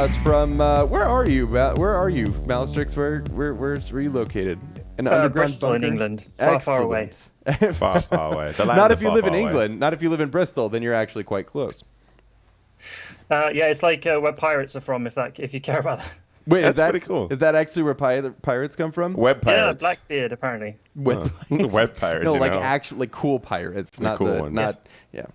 us from where are you? Where are you, MalyStryX? Where's you located? An underground Bristol bunker in England, far away. Far away. Not if you live in England. Not if you live in Bristol. Then you're actually quite close. Yeah, it's like where pirates are from. If you care about that. Wait, that's pretty cool. Is that actually where pirates come from? Web pirates. Yeah, Blackbeard apparently. Web pirates. No, you like know? actually cool pirates, not cool the ones.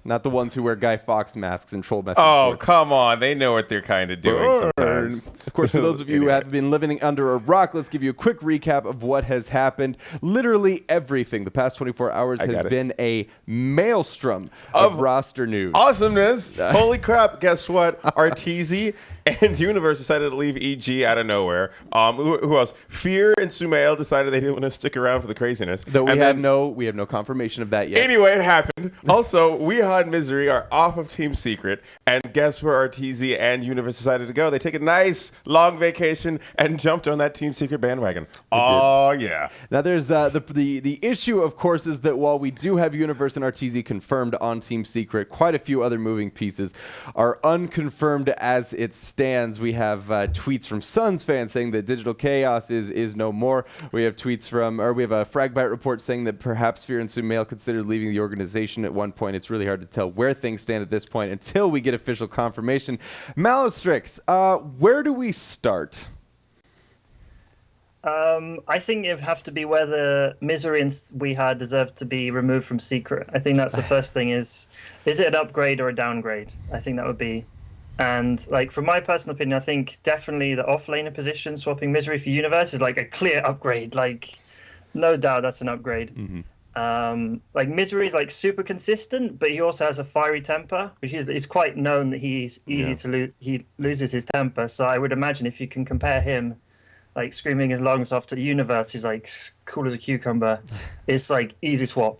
not the ones who wear Guy Fawkes masks and troll messages. Oh, come on. They know what they're kind of doing sometimes. Of course, for those of you who have been living under a rock, let's give you a quick recap of what has happened. Literally everything the past 24 hours has been a maelstrom of roster news. Awesomeness. Holy crap. Guess what? Arteezy and Universe decided to leave EG out of nowhere. Who else? Fear and Sumail decided they didn't want to stick around for the craziness. Though we have no confirmation of that yet. Anyway, it happened. Also, Weeha and Misery are off of Team Secret, and guess where Arteezy and Universe decided to go? They take a nice long vacation and jumped on that Team Secret bandwagon. Oh yeah. Now there's the issue, of course, is that while we do have Universe and Arteezy confirmed on Team Secret, quite a few other moving pieces are unconfirmed as it stands. We have tweets from Suns fans saying that Digital Chaos is no more. We have tweets from, or we have a Fragbite report saying that perhaps Fear and Sumail considered leaving the organization at one point. It's really hard to tell where things stand at this point until we get official confirmation. MalyStryX, where do we start? I think it would have to be whether Misery and Weeha deserve to be removed from Secret. I think that's the first thing. Is it an upgrade or a downgrade? I think that would be. And like from my personal opinion, I think definitely the offlaner position, swapping Misery for Universe, is like a clear upgrade. Like, no doubt that's an upgrade. Mm-hmm. Like Misery is like super consistent, but he also has a fiery temper, which is quite known that he's easy to lose. He loses his temper, so I would imagine if you can compare him, like screaming his lungs off to the Universe, he's like cool as a cucumber. It's like easy swap.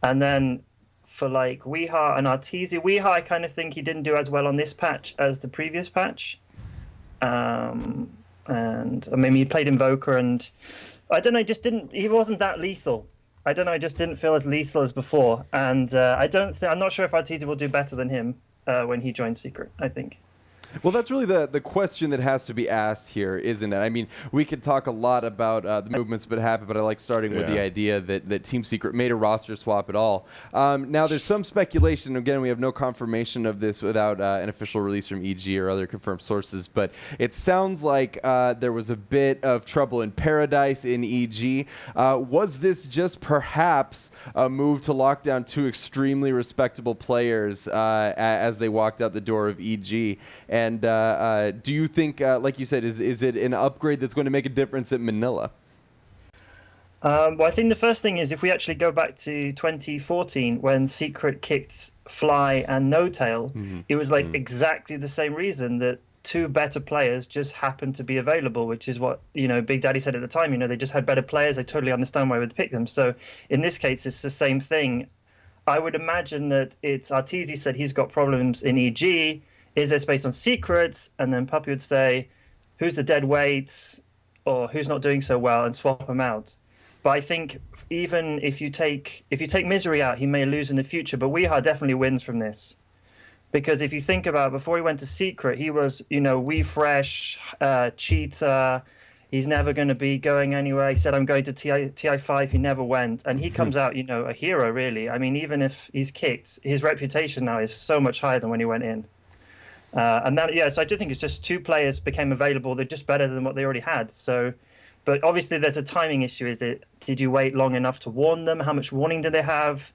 And then for like Weeha and Arteezy, Weeha, I kind of think he didn't do as well on this patch as the previous patch. And I mean, he played Invoker, and I don't know, he wasn't that lethal. I don't know, I just didn't feel as lethal as before. And I'm not sure if Arteezy will do better than him when he joins Secret, I think. Well, that's really the question that has to be asked here, isn't it? I mean, we could talk a lot about the movements that happened, but I like starting with the idea that Team Secret made a roster swap at all. Now, there's some speculation. Again, we have no confirmation of this without an official release from EG or other confirmed sources, but it sounds like there was a bit of trouble in paradise in EG. Was this just perhaps a move to lock down two extremely respectable players as they walked out the door of EG? And do you think, like you said, is it an upgrade that's going to make a difference at Manila? Well, I think the first thing is if we actually go back to 2014 when Secret kicked Fly and No Tail, it was like exactly the same reason that two better players just happened to be available, which is what, Big Daddy said at the time. They just had better players. I totally understand why we'd pick them. So in this case, it's the same thing. I would imagine that it's Arteezy said he's got problems in EG. Is there space on Secrets? And then Puppy would say, who's the dead weight or who's not doing so well, and swap them out. But I think even if you take Misery out, he may lose in the future. But Weeha definitely wins from this. Because if you think about it, before he went to Secret, he was, We Fresh, cheater. He's never going to be going anywhere. He said, I'm going to TI5. He never went. And he comes out, a hero, really. I mean, even if he's kicked, his reputation now is so much higher than when he went in. So I do think it's just two players became available. They're just better than what they already had. So, but obviously there's a timing issue. Did you wait long enough to warn them? How much warning did they have?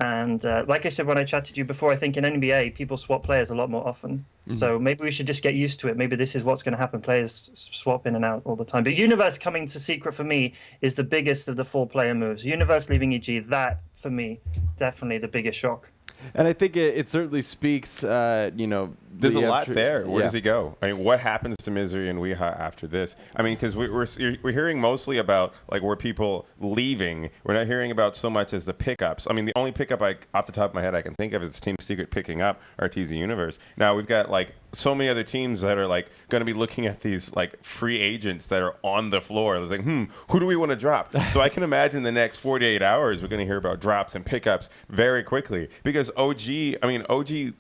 And like I said when I chatted to you before, I think in NBA people swap players a lot more often. So maybe we should just get used to it. Maybe this is what's going to happen. Players swap in and out all the time. But Universe coming to Secret for me is the biggest of the 4-player moves. Universe leaving EG, that for me, definitely the biggest shock. And I think it certainly speaks, There's a lot there. Where does he go? I mean, what happens to Misery and Weeha after this? I mean, because we're hearing mostly about like where people leaving. We're not hearing about so much as the pickups. I mean, the only pickup off the top of my head I can think of is Team Secret picking up Arteezy Universe. Now we've got like so many other teams that are like going to be looking at these like free agents that are on the floor. It's like, who do we want to drop? So I can imagine the next 48 hours we're going to hear about drops and pickups very quickly because OG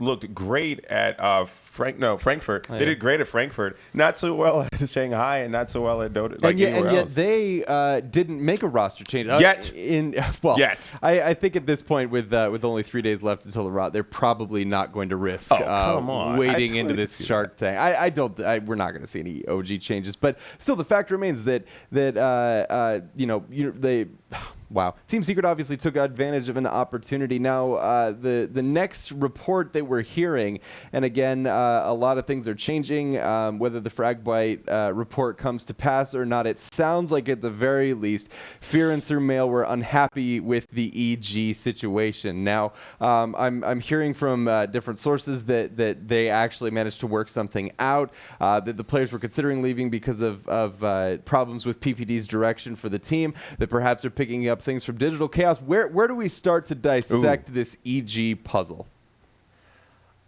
looked great at Frankfurt. They did great at Frankfurt. Not so well at Shanghai, and not so well at Dota. And yet they didn't make a roster change yet. I think at this point, with only 3 days left until the rot, they're probably not going to risk wading into this Shark Tank. We're not going to see any OG changes, but still, the fact remains that they. Wow. Team Secret obviously took advantage of an opportunity. Now, the next report that we're hearing, and again, a lot of things are changing, whether the Fragbite report comes to pass or not. It sounds like at the very least, Fear and Surmail were unhappy with the EG situation. Now, I'm hearing from different sources that they actually managed to work something out, that the players were considering leaving because of problems with PPD's direction for the team, that perhaps they're picking up things from Digital Chaos. Where do we start to dissect this EG puzzle?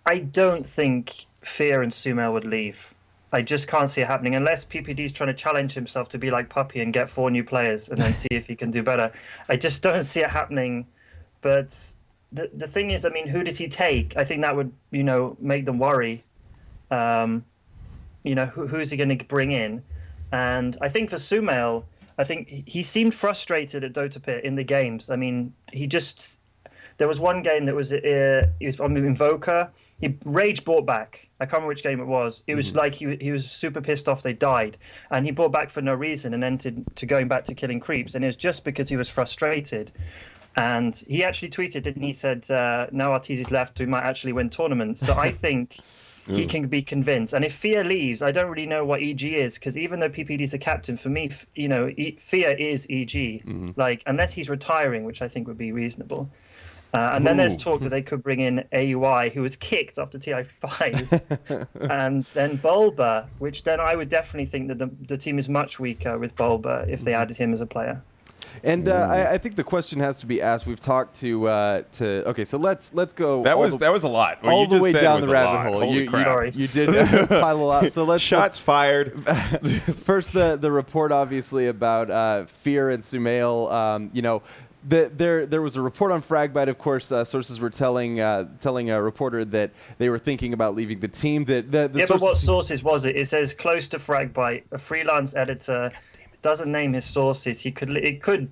I don't think Fear and Sumail would leave. I just can't see it happening unless PPD's trying to challenge himself to be like Puppy and get 4 new players and then see if he can do better. I just don't see it happening. But the thing is, I mean, who does he take? I think that would, make them worry. Who's he going to bring in? And I think for Sumail, I think he seemed frustrated at Dota Pit in the games. I mean, there was one game that he was on Invoker. He rage brought back. I can't remember which game it was. It was like he was super pissed off they died. And he brought back for no reason and entered to going back to killing creeps. And it was just because he was frustrated. And he actually tweeted, didn't he? Said, now Arteezy's left, we might actually win tournaments. So I think he can be convinced. And if Fear leaves, I don't really know what EG is, because even though PPD's the captain, for me, Fear is EG. Like, unless he's retiring, which I think would be reasonable. And then there's talk that they could bring in AUI, who was kicked after TI5, and then Bulba, which then I would definitely think that the team is much weaker with Bulba if they added him as a player. And I think the question has to be asked. We've talked to okay, so let's go. That was a lot. What all the way down the rabbit hole. Holy you did pile a lot. So let's shots fired. First, the report obviously about Fear and Sumail. There was a report on Fragbite. Of course, sources were telling a reporter that they were thinking about leaving the team. But what sources was it? It says close to Fragbite, a freelance editor. Doesn't name his sources. Technically, it could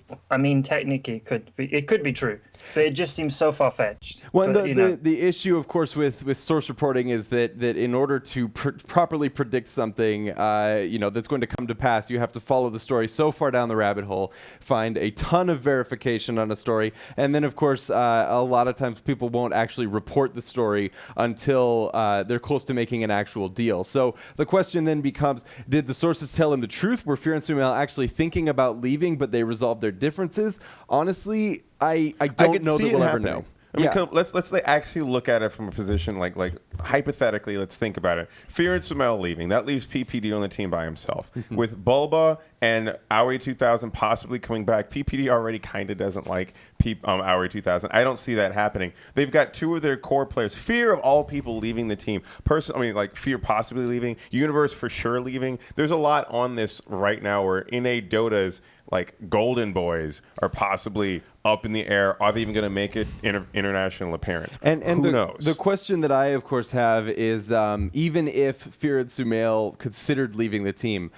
be true, but it just seems so far-fetched. Well, the issue, of course, with source reporting is that in order to properly predict something, that's going to come to pass, you have to follow the story so far down the rabbit hole, find a ton of verification on a story, and then, of course, a lot of times people won't actually report the story until they're close to making an actual deal. So the question then becomes, did the sources tell him the truth? Were Fear and Sumail actually thinking about leaving, but they resolved their differences? Honestly, I don't know that we'll ever know. I mean, let's actually look at it from a position like hypothetically. Let's think about it. Fear and Sumail leaving, that leaves PPD on the team by himself. With Bulba and Auri 2000 possibly coming back, PPD already kind of doesn't like Auri 2000. I don't see that happening. They've got 2 of their core players. Fear of all people leaving the team. Fear possibly leaving. Universe for sure leaving. There's a lot on this right now where NA Dota's golden boys are possibly up in the air. Are they even going to make it international appearance? And who knows? The question that I, of course, have is even if Fear and Sumail considered leaving the team,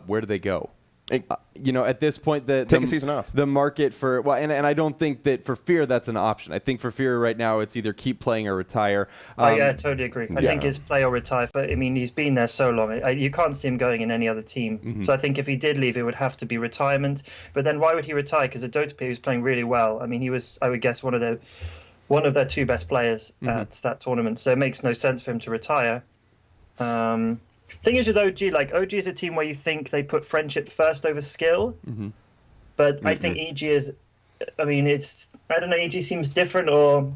where do they go? At this point, take a season off. The market for and I don't think that for Fear that's an option. I think for Fear right now it's either keep playing or retire. I totally agree. I think it's play or retire. But I mean, he's been there so long. You can't see him going in any other team. So I think if he did leave, it would have to be retirement. But then why would he retire? Because at Dota P he was playing really well. I mean, he was, I would guess, one of their 2 best players at that tournament. So it makes no sense for him to retire. Thing is with OG, OG is a team where you think they put friendship first over skill, but I think EG is, I don't know, EG seems different, or,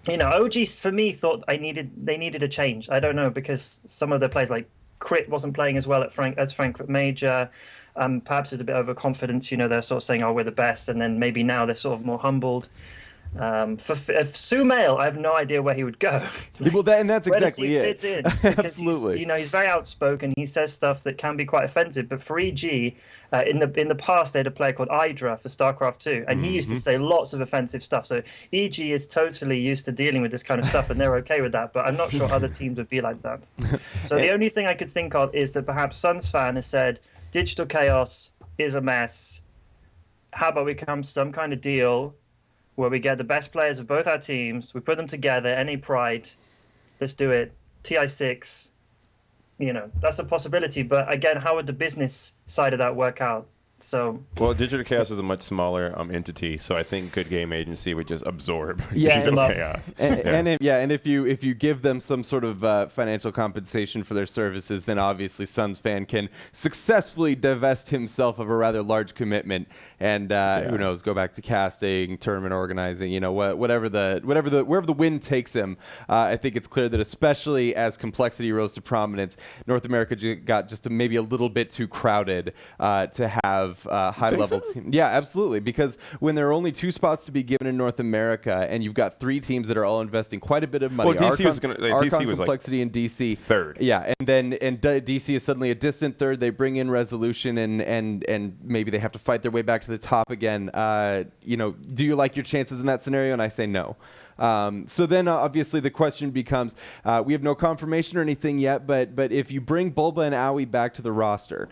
OG for me thought they needed a change. I don't know, because some of their players, like Crit wasn't playing as well as Frankfurt Major, perhaps it's a bit overconfidence, they're sort of saying, oh, we're the best, and then maybe now they're sort of more humbled. For Sumail, I have no idea where he would go. Well, that's Where exactly does he it. fit in? Because Absolutely. he's very outspoken. He says stuff that can be quite offensive. But for EG, in the past, they had a player called Hydra for StarCraft 2, and he used to say lots of offensive stuff. So EG is totally used to dealing with this kind of stuff, and they're okay with that. But I'm not sure other teams would be like that. So the only thing I could think of is that perhaps Suns fan has said Digital Chaos is a mess. How about we come to some kind of deal where we get the best players of both our teams, we put them together, NA Pride, let's do it, TI6, that's a possibility. But again, how would the business side of that work out? So well, Digital Chaos is a much smaller entity, so I think Good Game Agency would just absorb Yeah, Digital Chaos. And if you give them some sort of financial compensation for their services, then obviously Suns fan can successfully divest himself of a rather large commitment, and who knows, go back to casting, tournament organizing, wherever the wind takes him. I think it's clear that especially as complexity rose to prominence, North America got just maybe a little bit too crowded to have high-level teams. Yeah, absolutely. Because when there are only 2 spots to be given in North America, and you've got 3 teams that are all investing quite a bit of money. Well, DC was complexity in DC third. Yeah, and DC is suddenly a distant third. They bring in Resolution, and maybe they have to fight their way back to the top again. Do you like your chances in that scenario? And I say no. So then obviously the question becomes, we have no confirmation or anything yet, but if you bring Bulba and Aoi back to the roster,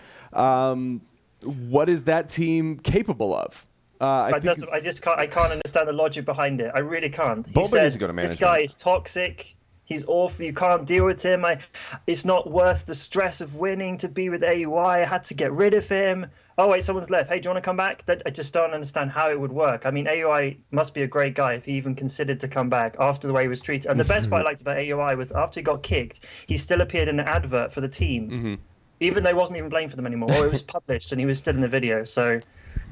what is that team capable of? I can't understand the logic behind it. I really can't. Bulba needs to go to management. This guy is toxic. He's awful. You can't deal with him. It's not worth the stress of winning to be with AUI. I had to get rid of him. Oh, wait, someone's left. Hey, do you want to come back? I just don't understand how it would work. I mean, AUI must be a great guy if he even considered to come back after the way he was treated. And the best part I liked about AUI was after he got kicked, he still appeared in an advert for the team, even though he wasn't even playing for them anymore. Or it was published and he was still in the video. So...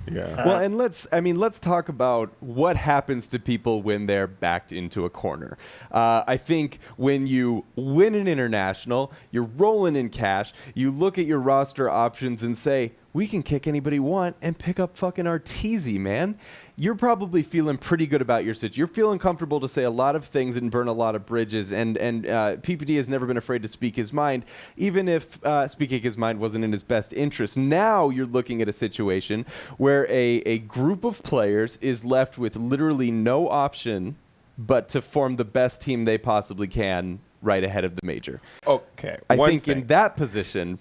Yeah. Well, and let's talk about what happens to people when they're backed into a corner. I think when you win an international, you're rolling in cash, you look at your roster options and say, we can kick anybody we want and pick up fucking Arteezy, man. You're probably feeling pretty good about your situation. You're feeling comfortable to say a lot of things and burn a lot of bridges. And PPD has never been afraid to speak his mind, even if speaking his mind wasn't in his best interest. Now you're looking at a situation where a group of players is left with literally no option but to form the best team they possibly can right ahead of the major. Okay. I think in that position,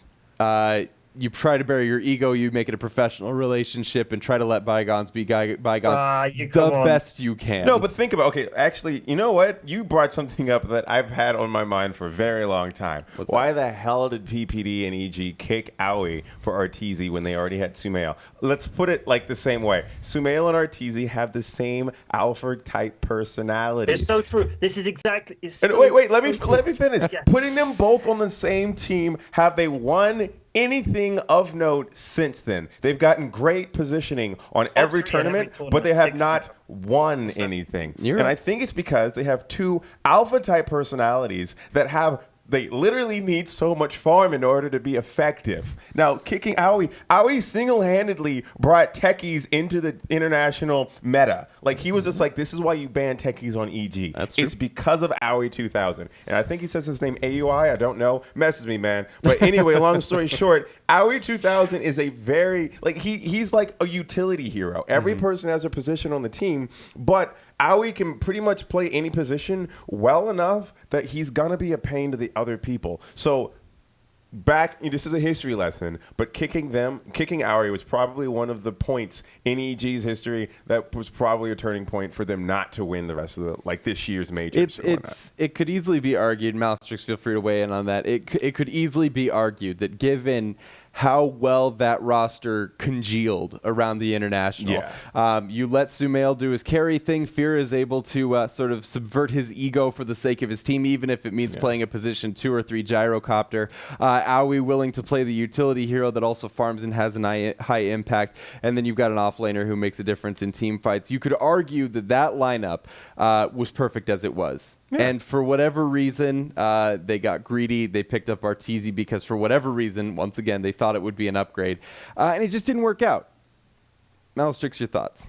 you try to bury your ego, you make it a professional relationship, and try to let bygones be bygones best you can. No, but think about, actually, you know what? You brought something up that I've had on my mind for a very long time. Why the hell did PPD and EG kick Aoi for Arteezy when they already had Sumail? Let's put it like the same way. Sumail and Arteezy have the same alpha-type personality. It's so true. This is exactly... Wait, let me finish. Yeah. Putting them both on the same team, have they won anything of note since then? They've gotten great positioning on every tournament, but they have not won anything. And I think it's because they have 2 alpha-type personalities that they literally need so much farm in order to be effective. Now, kicking Aoi single-handedly brought techies into the international meta. Like, he was just like, this is why you ban techies on EG. That's true. It's because of Aoi 2000. And I think he says his name AUI. I don't know. Message me, man. But anyway, long story short, Aoi 2000 is a very, he's like a utility hero. Every person has a position on the team, but Aoi can pretty much play any position well enough that he's going to be a pain to the other people. So this is a history lesson, but kicking Aoi was probably one of the points in EG's history that was probably a turning point for them not to win the rest of this year's majors. It could easily be argued, MalyStryX, feel free to weigh in on that. It could easily be argued that given how well that roster congealed around the international. Yeah. You let Sumail do his carry thing. Fear is able to sort of subvert his ego for the sake of his team, even if it means playing a position 2 or 3 gyrocopter. Aoi willing to play the utility hero that also farms and has a high impact. And then you've got an offlaner who makes a difference in team fights. You could argue that lineup was perfect as it was. Yeah. And for whatever reason, they got greedy. They picked up Arteezy because for whatever reason, once again, they thought it would be an upgrade. And it just didn't work out. MalyStryX, your thoughts?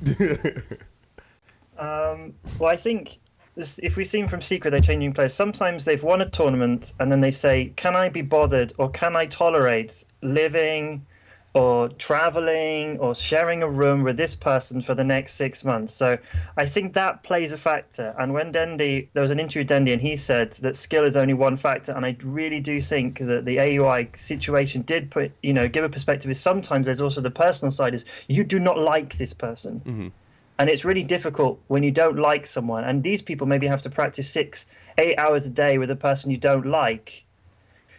Well, I think if we've seen from Secret, they're changing players. Sometimes they've won a tournament and then they say, can I be bothered or can I tolerate living or traveling or sharing a room with this person for the next 6 months? So I think that plays a factor. And when there was an interview with Dendy and he said that skill is only one factor. And I really do think that the AUI situation did give a perspective is sometimes there's also the personal side is you do not like this person. Mm-hmm. And it's really difficult when you don't like someone. And these people maybe have to practice 6-8 hours a day with a person you don't like.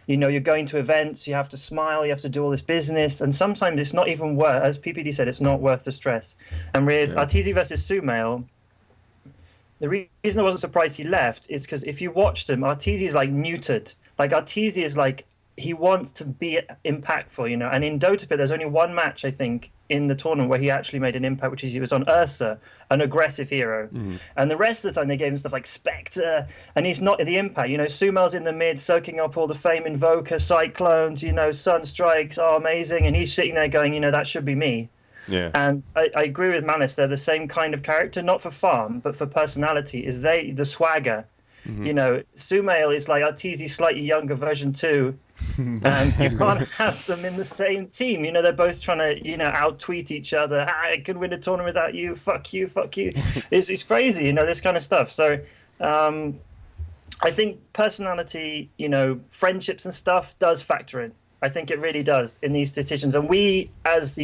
You're going to events, you have to smile, you have to do all this business. And sometimes it's not even worth, as PPD said, it's not worth the stress. And with Arteezy versus Sumail, the reason I wasn't surprised he left is because if you watched him, Arteezy is like muted. Like Arteezy is like, he wants to be impactful, And in Dota, there's only one match, I think, in the tournament where he actually made an impact, which is he was on Ursa, an aggressive hero. Mm-hmm. And the rest of the time they gave him stuff like Spectre, and he's not the impact. Sumail's in the mid, soaking up all the fame, Invoker, Cyclones, Sunstrikes, amazing. And he's sitting there going, that should be me. Yeah. And I agree with Malice, they're the same kind of character, not for farm, but for personality, is the swagger. Mm-hmm. Sumail is like Arteezy's slightly younger version 2. And you can't have them in the same team. They're both trying to, out-tweet each other. I can win a tournament without you. Fuck you. It's crazy, this kind of stuff. So I think personality, friendships and stuff does factor in. I think it really does in these decisions. And we, as,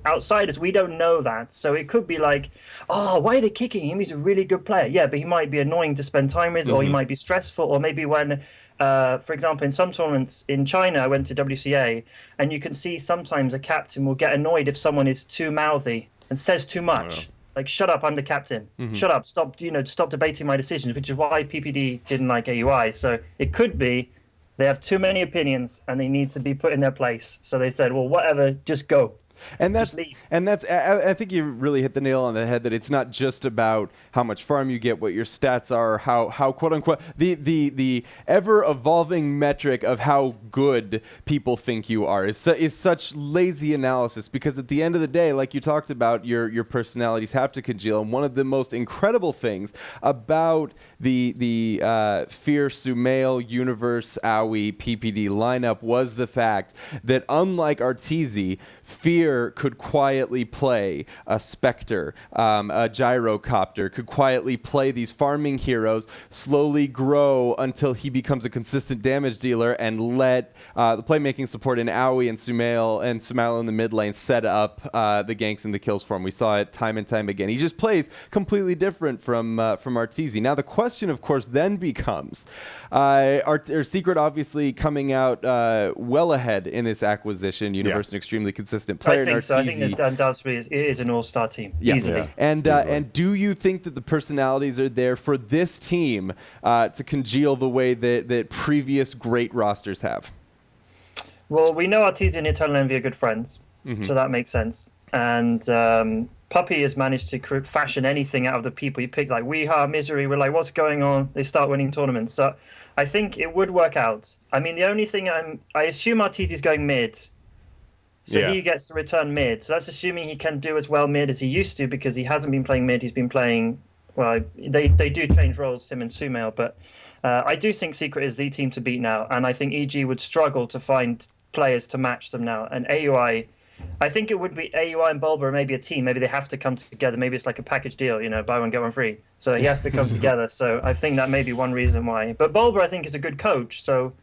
outsiders, we don't know that. So it could be like, oh, why are they kicking him? He's a really good player. Yeah, but he might be annoying to spend time with, or he might be stressful, or maybe when... for example, in some tournaments in China, I went to WCA, and you can see sometimes a captain will get annoyed if someone is too mouthy and says too much. Like, shut up, I'm the captain. Mm-hmm. Shut up, stop debating my decisions, which is why PPD didn't like AUI. So it could be they have too many opinions and they need to be put in their place. So they said, well, whatever, just go. And that's I think you really hit the nail on the head that it's not just about how much farm you get, what your stats are, how quote unquote the ever evolving metric of how good people think you are is such lazy analysis, because at the end of the day, like you talked about, your personalities have to congeal. And one of the most incredible things about the Fear, Sumail, Universe, Aoi, PPD lineup was the fact that unlike Arteezy, Fear could quietly play a Spectre, a Gyrocopter, could quietly play these farming heroes, slowly grow until he becomes a consistent damage dealer, and let the playmaking support in Aoi and Sumail in the mid lane set up the ganks and the kills for him. We saw it time and time again. He just plays completely different from Arteezy. Now the question, of course, then becomes, our Secret obviously coming out well ahead in this acquisition. Universe, an extremely consistent player. I think that undoubtedly it is an all-star team, easily. Yeah. And do you think that the personalities are there for this team to congeal the way that previous great rosters have? Well, we know Arteezy and Eternal Envy are good friends, so that makes sense. And Puppy has managed to fashion anything out of the people you pick, like Weeha, Misery. We're like, what's going on? They start winning tournaments. So I think it would work out. I mean, the only thing I assume Arteezy's going mid. So he gets to return mid. So that's assuming he can do as well mid as he used to, because he hasn't been playing mid. He's been playing... Well, they do change roles, him and Sumail. But I do think Secret is the team to beat now. And I think EG would struggle to find players to match them now. And AUI... I think it would be AUI and Bulba, maybe a team. Maybe they have to come together. Maybe it's like a package deal, buy one, get one free. So he has to come together. So I think that may be one reason why. But Bulba, I think, is a good coach. So...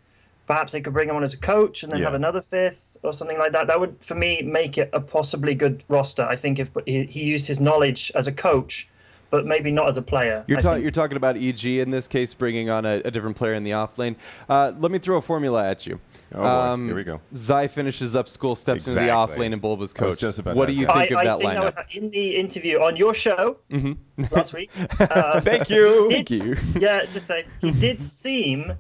perhaps they could bring him on as a coach and then have another fifth or something like that. That would, for me, make it a possibly good roster. I think if he used his knowledge as a coach, but maybe not as a player. You're talking about EG in this case, bringing on a different player in the off lane. Let me throw a formula at you. Oh boy, here we go. Zai finishes up school, steps into the off lane, and Bulba's coach. What do you think of that lineup? In the interview on your show last week, thank you. Yeah, just say he did seem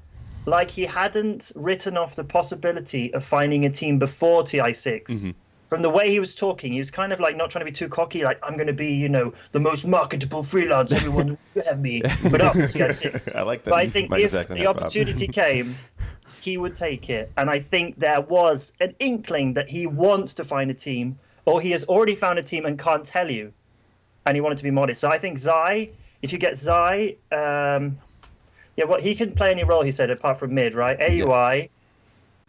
like he hadn't written off the possibility of finding a team before TI6. From the way he was talking, he was kind of like not trying to be too cocky, like, I'm going to be, the most marketable freelance, everyone will have me, but after TI6. I like that. But I think if the opportunity came, he would take it. And I think there was an inkling that he wants to find a team, or he has already found a team and can't tell you. and he wanted to be modest. So I think Zai, if you get Zai, he can play any role, he said, apart from mid, right? AUI,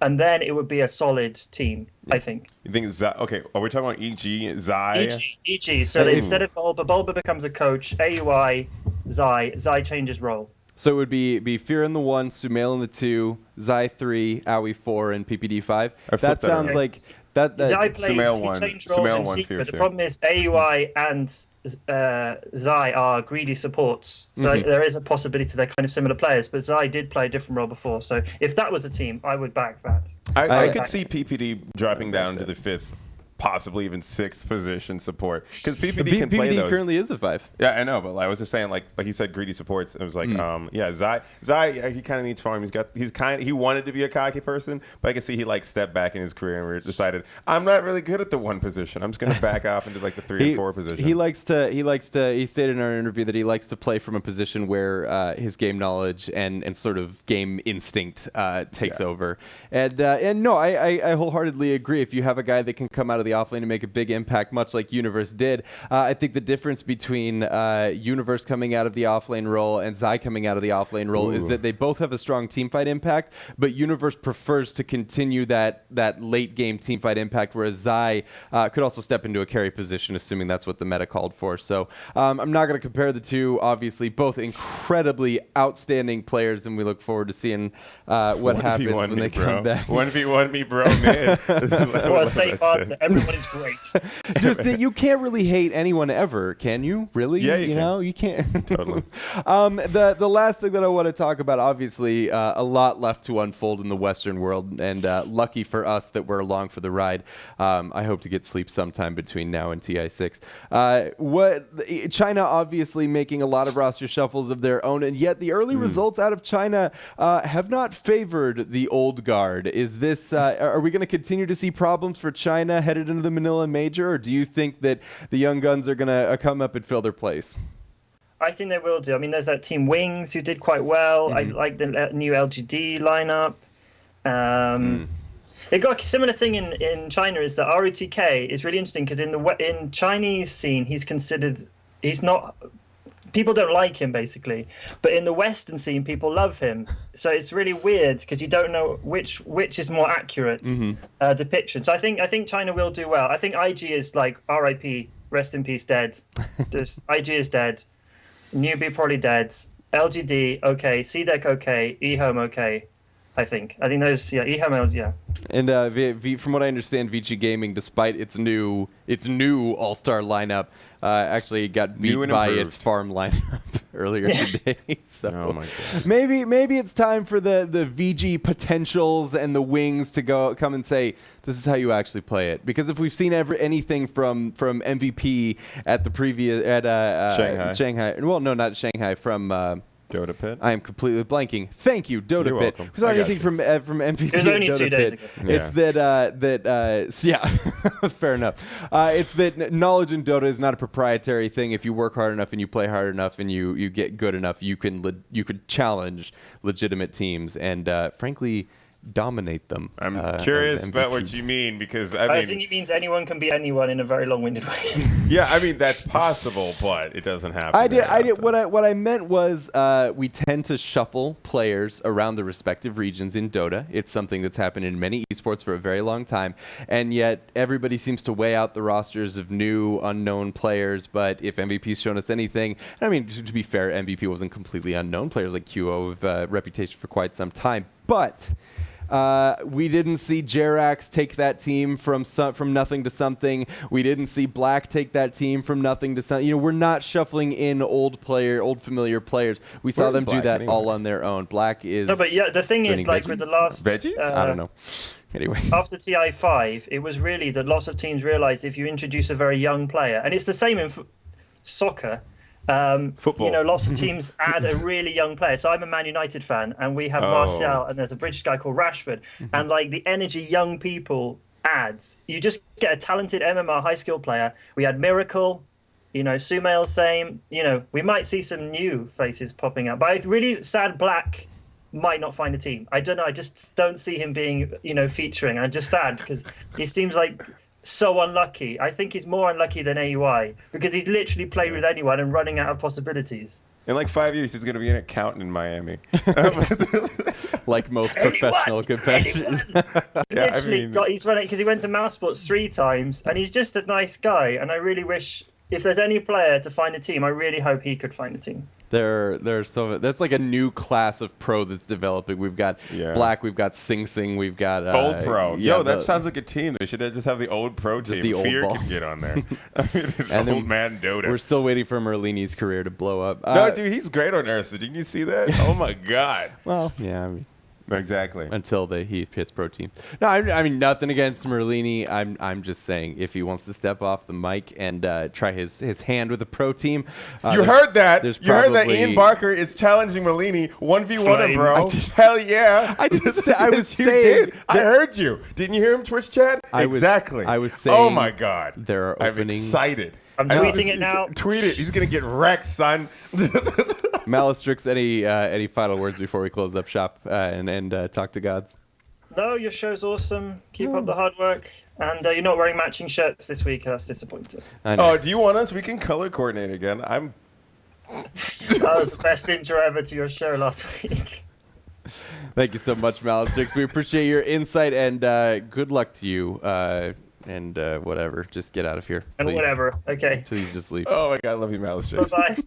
and then it would be a solid team, I think. You think Zai? Okay, are we talking about EG, Zai? EG. So instead of Bulba becomes a coach, AUI, Zai changes role. So it would be Fear in the 1, Sumail in the 2, Zai 3, Aoi 4, and PPD 5. That sounds like that. Zai plays, Sumail 1, he changed roles Sumail in 1, Secret. Fear The 2. problem is AUI and Zai are greedy supports. So there is a possibility they're kind of similar players, but Zai did play a different role before. So if that was a team, I would back that. I could see PPD dropping down to the 5th, possibly even 6th position support, because PPD can play those. PPD currently is the 5. Yeah, I know, but I was just saying, like he said, greedy supports. It was like, Zai, he kind of needs farm. He wanted to be a cocky person, but I can see he like stepped back in his career and decided, I'm not really good at the 1 position. I'm just gonna back off into like the 3 and 4 position. He stated in our interview that he likes to play from a position where his game knowledge and sort of game instinct takes over. And no, I wholeheartedly agree. If you have a guy that can come out of the offlane and make a big impact, much like Universe did, I think the difference between Universe coming out of the offlane role and Zai coming out of the offlane role is that they both have a strong teamfight impact, but Universe prefers to continue that late game teamfight impact, whereas Zai could also step into a carry position, assuming that's what the meta called for. So I'm not going to compare the two. Obviously, both incredibly outstanding players, and we look forward to seeing what happens when they come back. 1v1 me, bro, man. What a safe answer. Everyone is great. Just that you can't really hate anyone ever, can you? Really? Yeah, you know, you can't. Totally. The last thing that I want to talk about, obviously, a lot left to unfold in the Western world, and lucky for us that we're along for the ride. I hope to get sleep sometime between now and TI6. China obviously making a lot of roster shuffles of their own, and yet the early results out of China have not favored the old guard. Is this? Are we going to continue to see problems for China headed into the Manila Major, or do you think that the young guns are going to come up and fill their place? I think they will do. I mean, there's that team Wings who did quite well. I like the new LGD lineup. It got a similar thing in China is that ROTK is really interesting because in Chinese scene he's not. People don't like him basically, but in the Western scene people love him. So it's really weird because you don't know which is more accurate depiction. So I think China will do well. I think IG is like RIP, rest in peace, dead. Just IG is dead. Newbie probably dead. LGD okay. CDEC okay. eHome okay. I think those eHome yeah. And from what I understand, VG Gaming, despite its new all-star lineup, actually got beat by its farm lineup earlier today. So oh my God. Maybe it's time for the VG potentials and the Wings to come and say, this is how you actually play it. Because if we've seen anything from MVP at the previous Shanghai, well, no, not Shanghai, from Dota Pit? I am completely blanking. Thank you, Dota You're Pit. welcome. If we saw anything from MVP, it was only Dota 2 days Pit, ago. It's fair enough. It's that knowledge in Dota is not a proprietary thing. If you work hard enough and you play hard enough and you get good enough, you could challenge legitimate teams and frankly dominate them. I'm curious about what you mean, because I think it means anyone can be anyone in a very long-winded way. Yeah, I mean that's possible, but it doesn't happen. What I meant was we tend to shuffle players around the respective regions in Dota. It's something that's happened in many esports for a very long time, and yet everybody seems to weigh out the rosters of new unknown players. But if MVP's shown us anything, I mean, to be fair, MVP wasn't completely unknown. Players like QO have reputation for quite some time, but we didn't see Jerax take that team from nothing to something. We didn't see Black take that team from nothing to something. You know, we're not shuffling in old familiar players. We saw them do that all on their own. Black is no, but yeah, the thing is, like with the last veggies, I don't know. Anyway, after TI5, it was really that lots of teams realized if you introduce a very young player, and it's the same in soccer. Football. You know, lots of teams add a really young player. So I'm a Man United fan, and we have Martial, and there's a British guy called Rashford, and like the energy young people adds, you just get a talented MMR high skill player. We had Miracle, you know, Sumail, same. You know, we might see some new faces popping up, but I'm really sad Black might not find a team. I don't know. I just don't see him being, you know, featuring. I'm just sad because he seems like so unlucky. I think he's more unlucky than AUI because he's literally played with anyone and running out of possibilities. In like 5 years, he's going to be an accountant in Miami. Like most professional competitors. He's running because he went to Mousesports 3 times, and he's just a nice guy. And I really wish, if there's any player to find a team, I really hope he could find a team. There's so that's like a new class of pro that's developing. We've got Black, we've got Sing Sing, we've got old pro. That sounds like a team. They should just have the old pro team. The old Fear balls. can get on there. And old man Dota. We're still waiting for Merlini's career to blow up. No, dude, he's great on Ursa. Didn't you see that? Oh my god. Well, yeah, I mean. Exactly. Until he hits pro team. No, I mean nothing against Merlini. I'm just saying if he wants to step off the mic and try his hand with a pro team. You heard that? You heard that? Probably... Ian Barker is challenging Merlini 1v1 him, bro. Hell yeah! I didn't say. I was you saying. Did. I heard you. Didn't you hear him Twitch chat? Exactly. I was saying. Oh my god! There are openings. I'm excited. I'm tweeting it now. Tweet it. He's gonna get wrecked, son. MalyStryX, any final words before we close up shop and talk to gods? No, your show's awesome. Keep up the hard work. And you're not wearing matching shirts this week. That's disappointing. Oh, do you want us? We can color coordinate again. That was the best intro ever to your show last week. Thank you so much, MalyStryX. We appreciate your insight and good luck to you. And whatever. Just get out of here. And please. whatever. Okay. Please just leave. Oh my god, I love you, MalyStryX. Bye-bye.